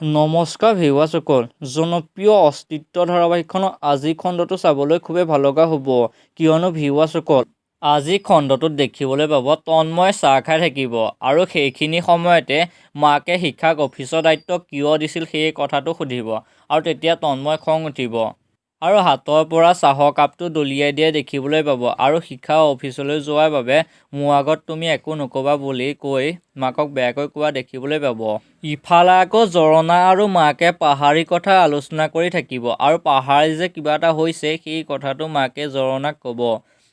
নমস্কাৰ ভিউৱাৰসকল, জনপ্ৰিয় অস্তিত্ব ধাৰাবাহিকখনৰ আজি খণ্ডটো চাবলৈ খুবেই ভাল লগা হ'ব, কিয়নো ভিউৱাৰসকল আজি খণ্ডটোত দেখিবলৈ পাব তন্ময় চাহ খাই থাকিব আৰু সেইখিনি সময়তে মাকে শিক্ষাক অফিচৰ দায়িত্ব কিয় দিছিল সেই কথাটো সুধিব আৰু তেতিয়া তন্ময় খং উঠিব আৰু হাতৰ পৰা চাহৰ কাপটো দলিয়াই দিয়ে দেখিবলৈ পাব আৰু শিক্ষা অফিচলৈ যোৱাৰ বাবে মোৰ আগত তুমি একো নক'বা বুলি কৈ মাকক বেয়াকৈ কোৱা দেখিবলৈ পাব। ইফালে আকৌ জৰণা আৰু মাকে পাহাৰীৰ কথা আলোচনা কৰি থাকিব আৰু পাহাৰী যে কিবা এটা হৈছে সেই কথাটো মাকে জৰণাক ক'ব।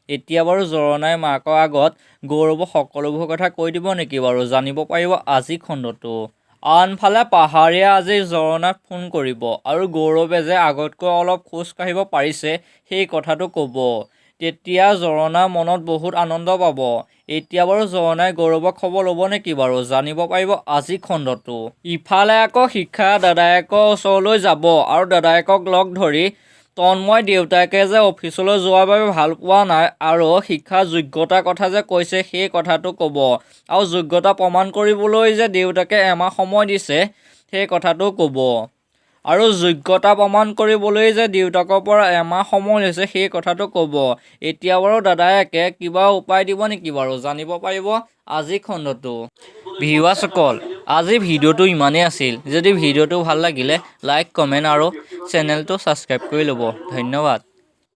এতিয়া বাৰু জৰণাই মাকৰ আগত গৌৰৱক সকলোবোৰ কথা কৈ দিব নেকি বাৰু, জানিব পাৰিব আজি খণ্ডটো। আনফালে পাহাৰীয়ে আজি জৰণাক ফোন কৰিব আৰু গৌৰৱে যে আগতকৈ অলপ খোজ কাঢ়িব পাৰিছে সেই কথাটো ক'ব। তেতিয়া জৰণাৰ মনত বহুত আনন্দ পাব। এতিয়া বাৰু জৰণাই গৌৰৱক খবৰ ল'ব নেকি বাৰু, জানিব পাৰিব আজি খণ্ডটো। ইফালে আকৌ শিক্ষা দাদায়েকৰ ওচৰলৈ যাব আৰু দাদায়েকক লগ ধৰি তন্ময় দেউতাকে যে অফিচলৈ যোৱাৰ বাবে ভাল পোৱা নাই আৰু শিক্ষাৰ যোগ্যতাৰ কথা যে কৈছে সেই কথাটো ক'ব আৰু যোগ্যতা প্ৰমাণ কৰিবলৈ যে দেউতাকে এমাহ সময় দিছে সেই কথাটো ক'ব আৰু যোগ্যতা প্ৰমাণ কৰিবলৈ যে দেউতাকৰ পৰা এমাহ সময় লৈছে সেই কথাটো ক'ব। এতিয়া বাৰু দাদায়েকে কিবা উপায় দিব নেকি বাৰু, জানিব পাৰিব আজি খণ্ডটো। ভিউৱাৰসকল, আজি ভিডিঅ'টো ইমানেই আছিল। যদি ভিডিঅ'টো ভাল লাগিলে লাইক, কমেণ্ট আৰু চেনেলটো ছাবস্ক্ৰাইব কৰি ল'ব। ধন্যবাদ।